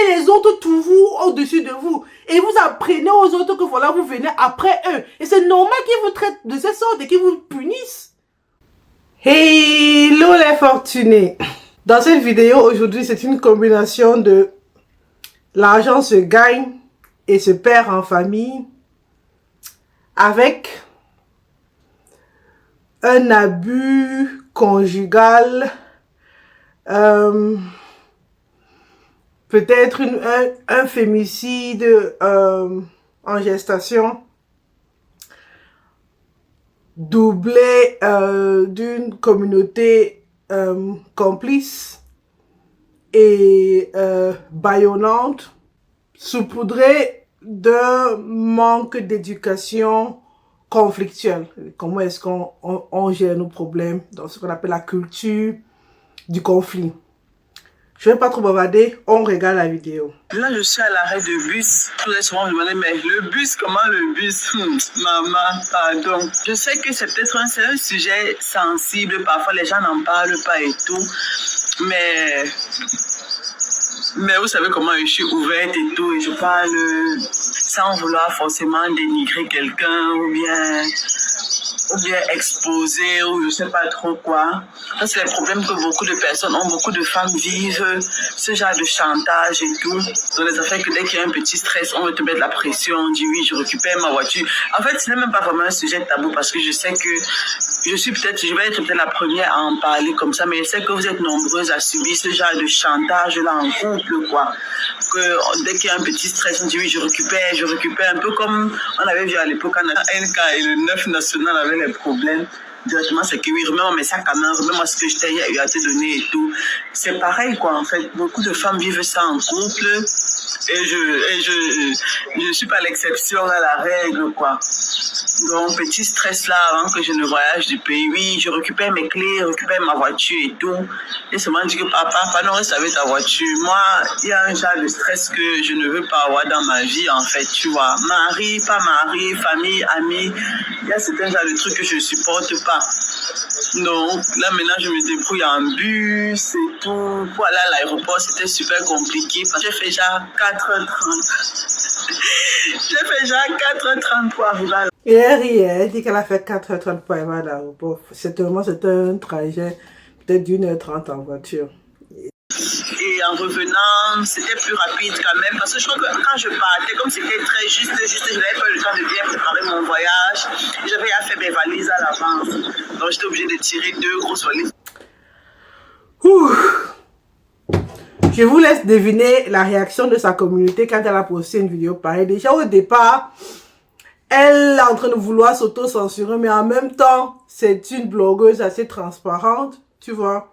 mettez les autres toujours au-dessus de vous. Et vous apprenez aux autres que voilà, vous venez après eux. Et c'est normal qu'ils vous traitent de cette sorte et qu'ils vous punissent. Hello les fortunés. Dans cette vidéo aujourd'hui, c'est une combinaison de l'argent se gagne et se perd en famille avec un abus conjugal, peut-être un fémicide en gestation, doublé d'une communauté complice et bâillonnante, saupoudrée d'un manque d'éducation conflictuelle. Comment est-ce qu'on gère nos problèmes dans ce qu'on appelle la culture du conflit. Je ne vais pas trop bavarder, on regarde la vidéo. Là, je suis à l'arrêt de bus. Tout le souvent, je me demandais, mais le bus, comment le bus? Maman, pardon. Je sais que c'est peut-être un sujet sensible, parfois les gens n'en parlent pas et tout, mais vous savez comment je suis ouverte et tout, et je parle sans vouloir forcément dénigrer quelqu'un ou bien exposer ou je sais pas trop quoi. Ça, c'est le problème que beaucoup de personnes ont, beaucoup de femmes vivent, ce genre de chantage et tout. Dans les affaires que dès qu'il y a un petit stress, on veut te mettre la pression, on dit oui, je récupère ma voiture. En fait, ce n'est même pas vraiment un sujet tabou parce que je sais que je vais être peut-être la première à en parler comme ça, mais je sais que vous êtes nombreuses à subir ce genre de chantage-là en couple, quoi. Que dès qu'il y a un petit stress, on dit oui, je récupère, un peu comme on avait vu à l'époque en NK et le 9 national avait les problèmes. Directement, c'est que oui, remets-moi mes sacs à main, remets-moi ce que je t'ai eu à te donner et tout. C'est pareil, quoi, en fait. Beaucoup de femmes vivent ça en couple et je suis pas l'exception à la règle, quoi. Donc, petit stress là, avant que je ne voyage du pays, oui, je récupère mes clés, récupère ma voiture et tout. Et seulement dit que papa, non, reste avec ta voiture. Moi, il y a un genre de stress que je ne veux pas avoir dans ma vie, en fait, tu vois. Mari, pas mari, famille, amis, il y a certains genres de trucs que je ne supporte pas. Donc, là, maintenant, je me débrouille en bus et tout. Pour aller à l'aéroport, c'était super compliqué parce que j'ai fait genre 4h30. J'ai fait genre 4h30 pour arriver à Et elle dit qu'elle a fait 4h30 pour arriver à l'aéroport. C'est un trajet peut-être d'1h30 en voiture. Et en revenant, c'était plus rapide quand même. Parce que je crois que quand je partais, comme c'était très juste, je n'avais pas eu le temps de bien préparer mon voyage. J'avais à faire mes valises à l'avance. Donc j'étais obligée de tirer 2 grosses valises. Je vous laisse deviner la réaction de sa communauté quand elle a posté une vidéo pareille. Déjà au départ, elle est en train de vouloir s'auto-censurer, mais en même temps, c'est une blogueuse assez transparente, tu vois.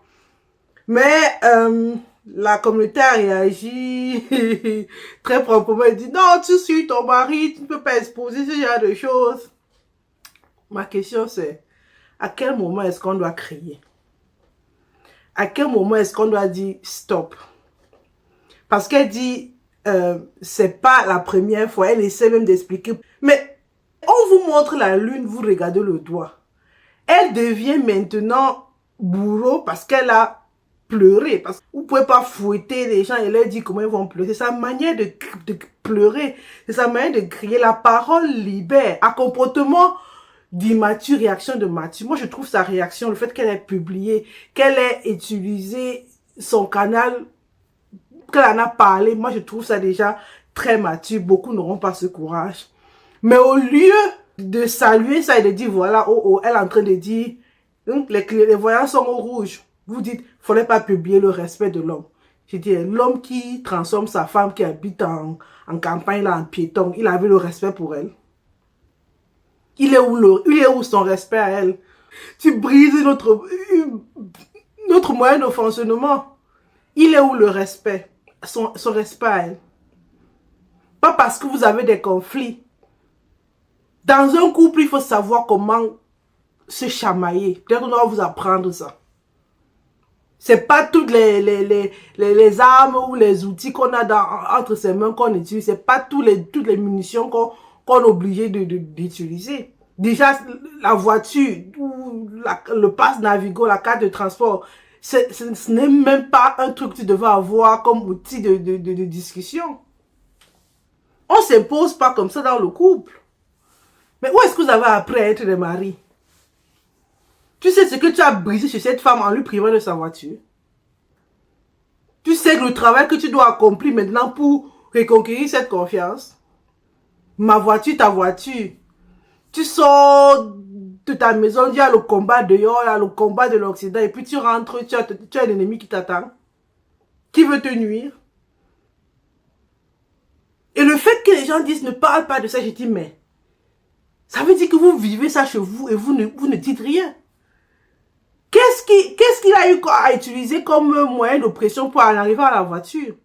Mais la communauté a réagi très proprement. Elle dit non, tu suis ton mari, tu ne peux pas exposer ce genre de choses. Ma question c'est, à quel moment est-ce qu'on doit crier? À quel moment est-ce qu'on doit dire stop? Parce qu'elle dit, c'est pas la première fois, elle essaie même d'expliquer. Mais on vous montre la lune, vous regardez le doigt. Elle devient maintenant bourreau parce qu'elle a pleuré. Parce que vous ne pouvez pas fouetter les gens et leur dire comment ils vont pleurer. C'est sa manière de pleurer, c'est sa manière de crier. La parole libère. À comportement d'immature, réaction de mature. Moi, je trouve sa réaction, le fait qu'elle ait publié, qu'elle ait utilisé son canal, qu'elle en a parlé, moi je trouve ça déjà très mature. Beaucoup n'auront pas ce courage. Mais au lieu de saluer ça et de dire voilà, elle est en train de dire les voyants sont au rouge. Vous dites, il ne fallait pas publier le respect de l'homme. Je dis, l'homme qui transforme sa femme qui habite en campagne, là, en piéton, il avait le respect pour elle. Il est où son respect à elle? Tu brises notre moyen de fonctionnement. Il est où le respect? Son respect à elle. Pas parce que vous avez des conflits. Dans un couple, il faut savoir comment se chamailler. Peut-être qu'on va vous apprendre ça. C'est pas toutes les armes ou les outils qu'on a entre ses mains qu'on utilise. C'est pas toutes les munitions qu'on est obligé d'utiliser. Déjà, la voiture, le pass Navigo, la carte de transport, ce n'est même pas un truc que tu devais avoir comme outil de discussion. On ne s'impose pas comme ça dans le couple. Mais où est-ce que vous avez appris à être des maris? Tu sais ce que tu as brisé chez cette femme en lui privant de sa voiture? Tu sais que le travail que tu dois accomplir maintenant pour reconquérir cette confiance? Ma voiture, ta voiture. Tu sors de ta maison, il y a le combat dehors, il y a le combat de l'Occident, et puis tu rentres, tu as un ennemi qui t'attend, qui veut te nuire. Et le fait que les gens disent ne parle pas de ça, je dis mais ça veut dire que vous vivez ça chez vous et vous ne dites rien. Qu'est-ce qu'il a eu à utiliser comme moyen de pression pour en arriver à la voiture?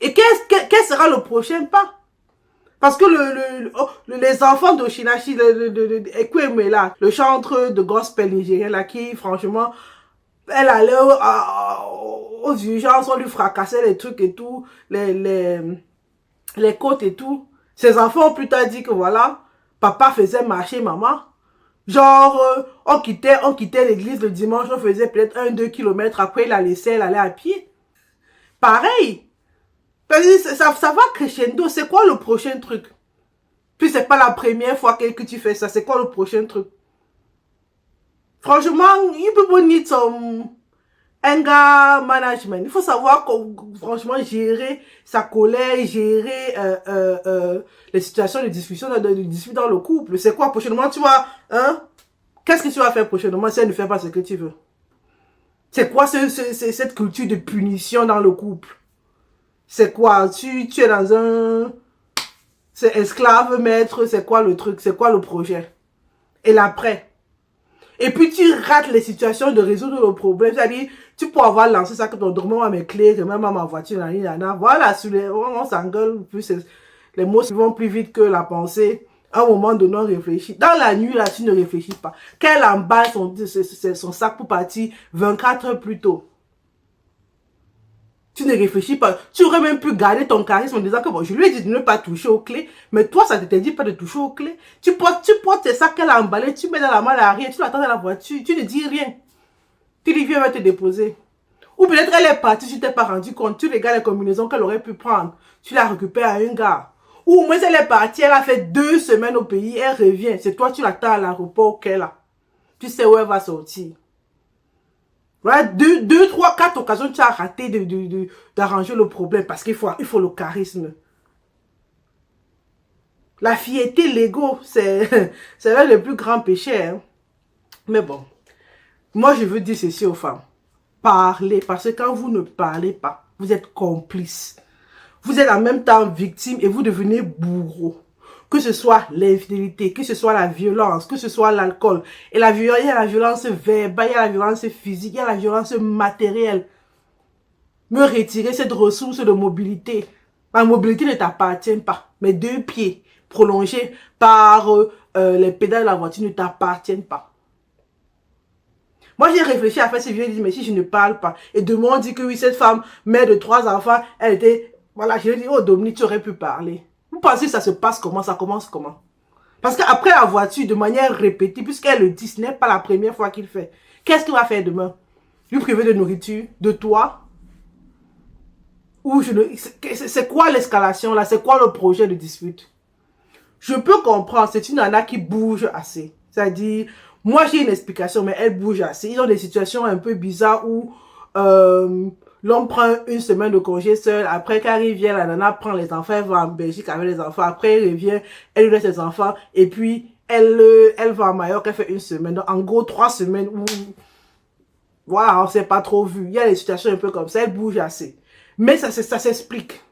Et quel sera le prochain pas? Parce que les enfants d'Oshinashi, Ekweme là, le chanteur de gospel nigérien là, qui franchement, elle allait aux urgences, on lui fracassait les trucs et tout, les côtes et tout. Ses enfants ont plus tard dit que voilà, papa faisait marcher maman. Genre, on quittait l'église le dimanche, on faisait peut-être 1-2 kilomètres, après il la laissait, elle allait à pied. Pareil. Ça va crescendo. C'est quoi le prochain truc? Puis c'est pas la première fois que tu fais ça. C'est quoi le prochain truc? Franchement, you people need some anger management. Il faut savoir, franchement, gérer sa colère, gérer les situations de discussion, de dispute dans le couple. C'est quoi prochainement? Tu vas, hein? Qu'est-ce que tu vas faire prochainement si elle ne fait pas ce que tu veux? C'est quoi cette culture de punition dans le couple? C'est quoi? Tu es dans un... C'est esclave, maître, c'est quoi le truc? C'est quoi le projet? Et l'après? Et puis tu rates les situations de résoudre le problème. C'est-à-dire, tu peux avoir lancé ça que ton dormant à mes clés, que même à ma voiture, voilà, on s'engueule, plus les mots vont plus vite que la pensée. À un moment donné, on réfléchit. Dans la nuit, là, tu ne réfléchis pas. Qu'elle emballe son sac pour partir 24 heures plus tôt. Tu ne réfléchis pas. Tu aurais même pu garder ton charisme en disant que bon, je lui ai dit de ne pas toucher aux clés, mais toi, ça ne te dit pas de toucher aux clés. Tu portes tes sacs qu'elle a emballés, tu mets dans la malle arrière, tu l'attends dans la voiture, tu ne dis rien. Tu dis, viens, va te déposer. Ou peut-être elle est partie, tu t'es pas rendu compte, tu regardes les combinaisons qu'elle aurait pu prendre, tu la récupères à un gars. Ou au moins, elle est partie, elle a fait 2 semaines au pays, elle revient. C'est toi, tu l'attends à l'aéroport qu'elle a. Tu sais où elle va sortir. Voilà, 2, 3, 4 occasions, tu as raté d'arranger le problème parce qu'il faut le charisme. La fierté, l'ego, c'est l'un des plus grands péchés. Hein. Mais bon, moi je veux dire ceci aux femmes. Parlez, parce que quand vous ne parlez pas, vous êtes complice. Vous êtes en même temps victime et vous devenez bourreau. Que ce soit l'infidélité, que ce soit la violence, que ce soit l'alcool. Et la violence, il y a la violence verbale, il y a la violence physique, il y a la violence matérielle. Me retirer cette ressource de mobilité. Ma mobilité ne t'appartient pas. Mes 2 pieds prolongés par les pédales de la voiture ne t'appartiennent pas. Moi, j'ai réfléchi à faire ces vidéos et dit, mais si je ne parle pas. Et demain, on dit que oui, cette femme, mère de 3 enfants, elle était... Voilà, je lui ai dit, oh Dominique, tu aurais pu parler. Vous pensez que ça se passe comment? Ça commence comment? Parce qu'après la voiture, de manière répétée, puisqu'elle le dit, ce n'est pas la première fois qu'il fait. Qu'est-ce qu'il va faire demain? Lui priver de nourriture? De toi? Ou c'est quoi l'escalation là? C'est quoi le projet de dispute? Je peux comprendre, c'est une nana qui bouge assez. C'est-à-dire, moi j'ai une explication, mais elle bouge assez. Ils ont des situations un peu bizarres où... l'homme prend 1 semaine de congé seul. Après, quand il revient, la nana prend les enfants. Elle va en Belgique avec les enfants. Après, elle revient. Elle lui laisse ses enfants. Et puis, elle va à Mallorca. Elle fait 1 semaine. Donc, en gros, 3 semaines où... Voilà, on ne s'est pas trop vu. Il y a des situations un peu comme ça. Elle bouge assez. Mais ça s'explique.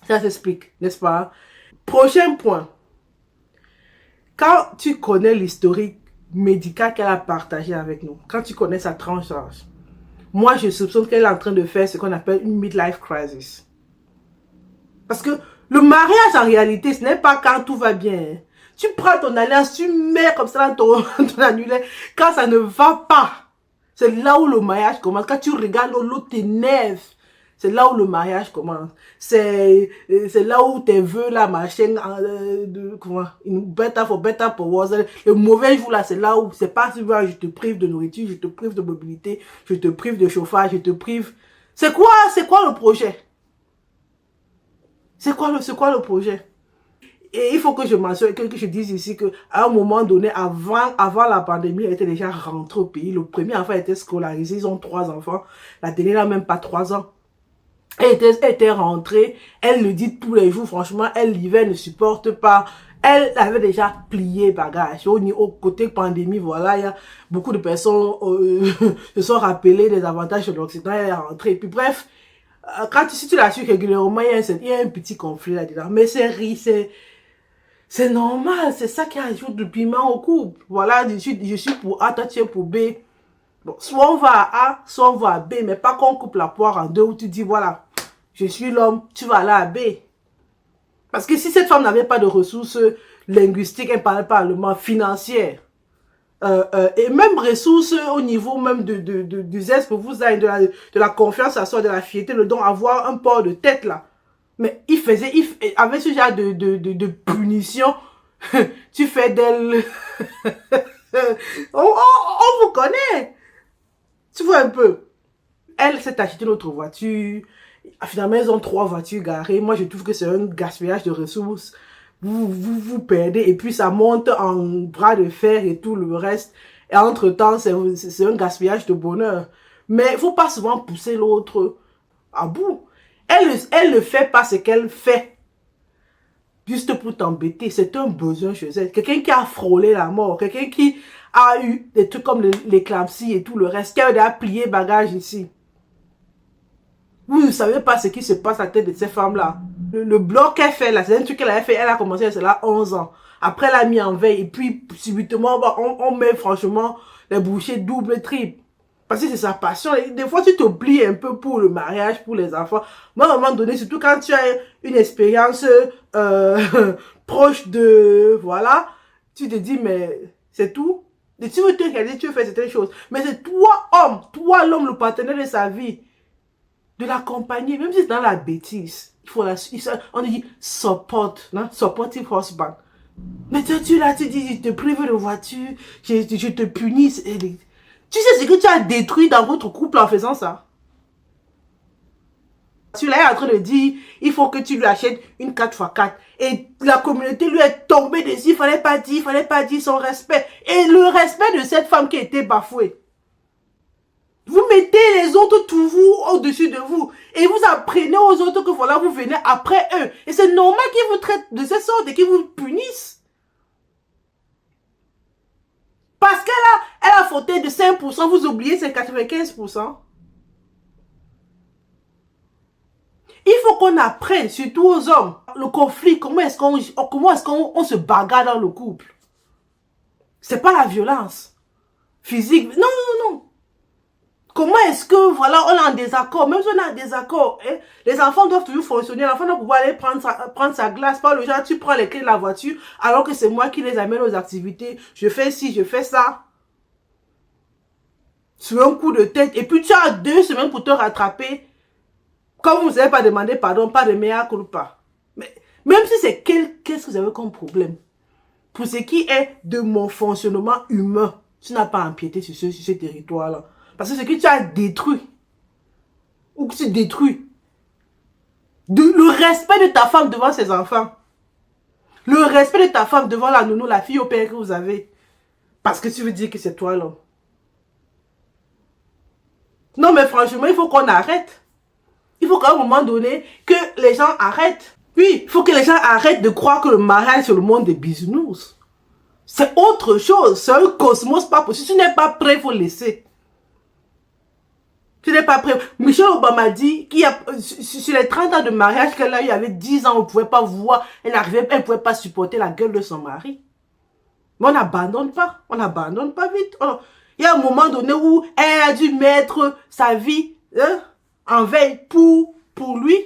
Ça s'explique, n'est-ce pas? Prochain point. Quand tu connais l'historique médical qu'elle a partagé avec nous, quand tu connais sa tranche d'âge, moi, je soupçonne qu'elle est en train de faire ce qu'on appelle une midlife crisis. Parce que le mariage, en réalité, ce n'est pas quand tout va bien. Tu prends ton alliance, tu mets comme ça dans ton annulaire. Quand ça ne va pas, c'est là où le mariage commence. Quand tu regardes l'autre t'énerve. C'est là où le mariage commence. C'est là où tes vœux, là, machin, better for worse. Le mauvais jour, là, c'est là où, c'est pas si je te prive de nourriture, je te prive de mobilité, je te prive de chauffage, je te prive. C'est quoi le projet? C'est quoi le projet? Et il faut que je mentionne, que je dise ici qu'à un moment donné, avant la pandémie, elle était déjà rentrée au pays. Le premier enfant était scolarisé, ils ont 3 enfants. La dernière n'a même pas 3 ans. Elle était rentrée, elle le dit tous les jours, franchement, l'hiver ne supporte pas. Elle avait déjà plié bagage. Au côté pandémie, voilà, il y a beaucoup de personnes se sont rappelées des avantages de l'Occident, elle est rentrée. Et puis bref, si tu la suis régulièrement, il y a un petit conflit là-dedans. Mais c'est normal, c'est ça qui ajoute du piment au couple. Voilà, je suis pour A, toi tu es pour B. Bon, soit on va à A, soit on va à B, mais pas qu'on coupe la poire en deux où tu dis, voilà, je suis l'homme, tu vas aller à B. Parce que si cette femme n'avait pas de ressources linguistiques, elle ne parlait pas allemand, financières, et même ressources au niveau même du zeste pour vous avez de la confiance à soi, de la fierté, le don, avoir un port de tête là. Mais avec ce genre de punition, tu fais d'elle... on vous connaît. Tu vois un peu. Elle s'est acheté notre voiture. Finalement, ils ont 3 voitures garées. Moi, je trouve que c'est un gaspillage de ressources. Vous perdez. Et puis, ça monte en bras de fer et tout le reste. Et entre-temps, c'est un gaspillage de bonheur. Mais il ne faut pas souvent pousser l'autre à bout. Elle ne fait pas ce qu'elle fait juste pour t'embêter. C'est un besoin chez elle. Quelqu'un qui a frôlé la mort. Quelqu'un qui a eu des trucs comme l'éclampsie et tout le reste. Qui a déjà plié bagage ici. Vous ne savez pas ce qui se passe à la tête de ces femmes-là. Le bloc qu'elle fait là, c'est un truc qu'elle avait fait. Elle a commencé à cela 11 ans. Après, elle a mis en veille. Et puis, subitement, on met franchement les bouchées double, triple. Parce que c'est sa passion. Et des fois, tu t'oublies un peu pour le mariage, pour les enfants. Moi, à un moment donné, surtout quand tu as une expérience proche de... Voilà. Tu te dis, mais c'est tout. Et tu veux te réaliser, tu veux faire certaines choses. Mais c'est toi, homme, toi, l'homme, le partenaire de sa vie. De l'accompagner, même si c'est dans la bêtise. Il faut on dit support, non? Supportive husband. Mais tu là, tu dis, je te prive de voiture, je te punis. Tu sais ce que tu as détruit dans votre couple en faisant ça? Tu là est en train de dire, il faut que tu lui achètes une 4x4. Et la communauté lui est tombée dessus, il fallait pas dire son respect. Et le respect de cette femme qui a été bafouée. Vous mettez les autres toujours au-dessus de vous. Et vous apprenez aux autres que voilà, vous venez après eux. Et c'est normal qu'ils vous traitent de cette sorte et qu'ils vous punissent. Parce qu'elle a fauté de 5%, vous oubliez ces 95%. Il faut qu'on apprenne, surtout aux hommes, le conflit, comment est-ce qu'on se bagarre dans le couple. C'est pas la violence physique. Non, non, non. Comment est-ce que, voilà, on est en désaccord. Même si on est en désaccord, hein, les enfants doivent toujours fonctionner. L'enfant doit pouvoir aller prendre sa glace. Pas le genre, tu prends les clés de la voiture, alors que c'est moi qui les amène aux activités. Je fais ci, je fais ça. Sur un coup de tête. Et puis tu as 2 semaines pour te rattraper. Comme vous n'avez pas demandé pardon, pas de mea culpa. Mais même si c'est qu'est-ce que vous avez comme problème? Pour ce qui est de mon fonctionnement humain, tu n'as pas empiété sur ce territoire-là. Parce que ce que tu as détruit, ou que tu détruis, le respect de ta femme devant ses enfants, le respect de ta femme devant la nounou, la fille au père que vous avez, parce que tu veux dire que c'est toi l'homme. Non mais franchement, il faut qu'on arrête. Il faut qu'à un moment donné, que les gens arrêtent. Oui, il faut que les gens arrêtent de croire que le mariage c'est le monde des bisounours. C'est autre chose, c'est un cosmos pas possible. Si tu n'es pas prêt, il faut laisser. Tu n'es pas prêt. Michelle Obama dit qu'il y a, sur les 30 ans de mariage qu'elle a eu, il y avait 10 ans, on ne pouvait pas voir, elle ne pouvait pas supporter la gueule de son mari. Mais on n'abandonne pas vite. Il y a un moment donné où elle a dû mettre sa vie en veille pour lui.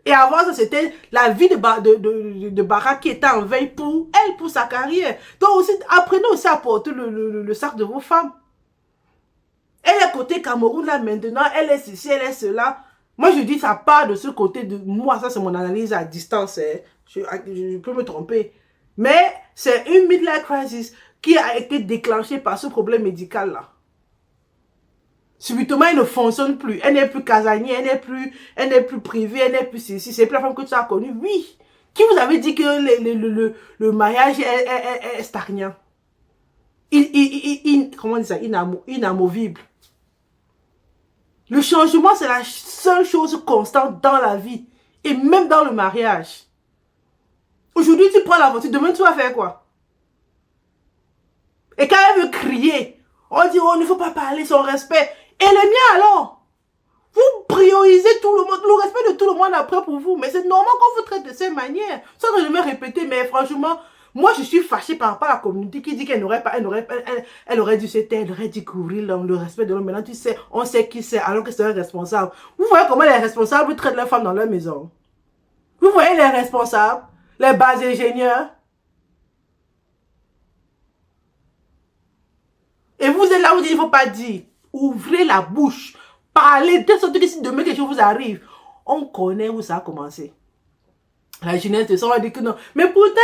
Et avant ça, c'était la vie de Barack qui était en veille pour elle, pour sa carrière. Donc aussi, apprenez aussi à porter le sac de vos femmes. Elle est côté Cameroun là maintenant, elle est ceci, elle est cela. Moi, je dis ça part de ce côté de moi, ça c'est mon analyse à distance. Hein. Je peux me tromper. Mais c'est une midlife crisis qui a été déclenchée par ce problème médical-là. Subitement, elle ne fonctionne plus. Elle n'est plus casanière, elle n'est plus privée, elle n'est plus ceci. C'est plus la femme que tu as connue. Oui. Qui vous avait dit que le mariage est stagnant? Comment on dit ça? Inamovible. Le changement, c'est la seule chose constante dans la vie. Et même dans le mariage. Aujourd'hui, tu prends la voiture. Demain, tu vas faire quoi? Et quand elle veut crier, on dit, oh, il ne faut pas parler, son respect. Et le mien alors? Vous priorisez tout le monde, le respect de tout le monde après pour vous. Mais c'est normal qu'on vous traite de cette manière. Ça, je vais me répéter, mais franchement, moi, je suis fâchée par rapport à la communauté qui dit qu'elle n'aurait pas, elle aurait dû se taire, elle aurait dû couvrir le respect de l'homme. Maintenant, tu sais, on sait qui c'est, alors que c'est un responsable. Vous voyez comment les responsables traitent leurs femmes dans leur maison? Vous voyez les responsables, les bas ingénieurs? Et vous êtes là où il ne faut pas dire. Ouvrez la bouche. Parlez de sorte que si demain quelque chose vous arrive, on connaît où ça a commencé. La jeunesse de ça, on va dire que non. Mais pourtant,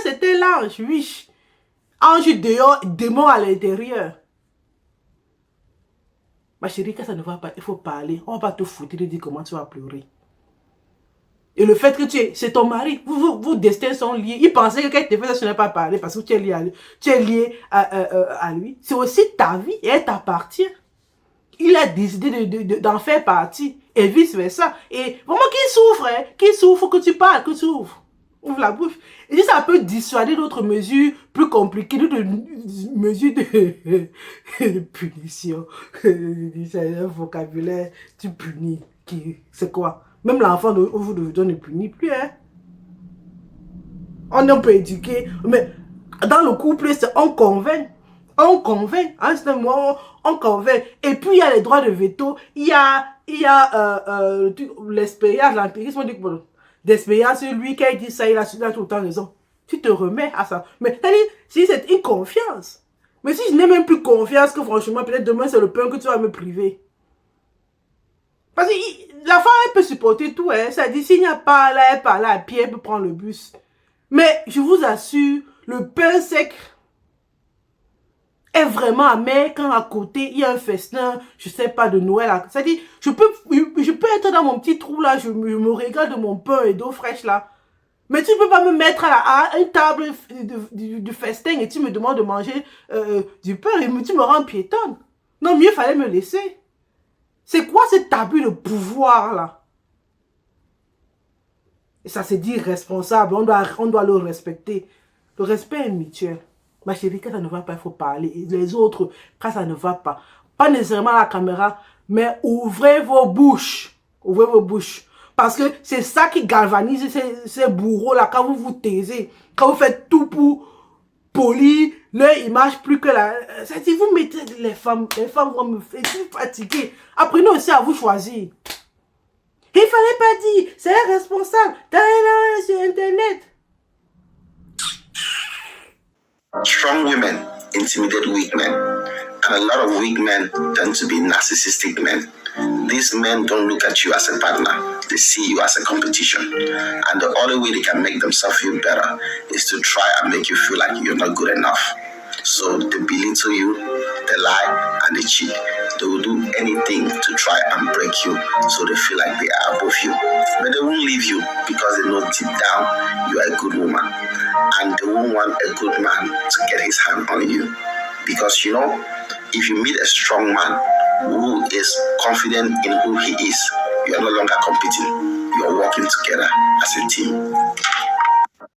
c'était l'ange, oui. Ange dehors, démon à l'intérieur. Ma chérie, quand ça ne va pas, il faut parler. On ne va pas te foutre de dire comment tu vas pleurer. Et le fait que c'est ton mari, vos destins sont liés. Il pensait que quand il te fait ça, tu n'as pas parlé parce que tu es lié à lui. C'est aussi ta vie et elle t'appartient. Il a décidé d'en faire partie et vice versa. Et vraiment qui souffre, hein? Qui souffre que tu parles, que tu ouvres la bouche. Et ça peut dissuader d'autres mesures plus compliquées, d'autres mesures de punition. C'est un vocabulaire, tu punis. C'est quoi? Même l'enfant ne punit plus. Hein? On peut éduquer, mais dans le couple, on convainc. On convainc, hein, c'est un mot, on convainc. Et puis, il y a les droits de veto, il y a l'expérience, l'empirisme, d'expérience, lui, quand il dit ça, il a tout le temps raison. Tu te remets à ça. Mais, si c'est une confiance. Mais si je n'ai même plus confiance que franchement, peut-être demain, c'est le pain que tu vas me priver. Parce que la femme, elle peut supporter tout, hein. Ça dit, s'il n'y a pas là, elle part là, à pied, elle peut prendre le bus. Mais, je vous assure, le pain sec est vraiment amer quand à côté il y a un festin, je sais pas, de Noël. C'est-à-dire, je peux être dans mon petit trou là, je me régale de mon pain et d'eau fraîche là. Mais tu ne peux pas me mettre à une table du festin et tu me demandes de manger du pain et tu me rends piétonne. Non, mieux fallait me laisser. C'est quoi cet abus de pouvoir là? Et ça c'est dit responsable, on doit le respecter. Le respect est mutuel. Ma chérie, quand ça ne va pas, il faut parler. Et les autres, quand ça ne va pas, pas nécessairement à la caméra, mais ouvrez vos bouches. Ouvrez vos bouches. Parce que c'est ça qui galvanise ces bourreaux-là quand vous vous taisez. Quand vous faites tout pour polir leur image plus que la... C'est-à-dire, vous mettez les femmes vont me faire fatiguer. Apprenez aussi à vous choisir. Il fallait pas dire, c'est responsable. Sur Internet. Strong women intimidate weak men, and a lot of weak men tend to be narcissistic men. These men don't look at you as a partner, they see you as a competition. And the only way they can make themselves feel better is to try and make you feel like you're not good enough. So they belittle you, they lie, and they cheat. They will do anything to try and break you so they feel like they are above you. But they won't leave you because they know deep down you are a good woman. And they won't want a good man to get his hand on you. Because you know, if you meet a strong man who is confident in who he is, you are no longer competing. You are working together as a team.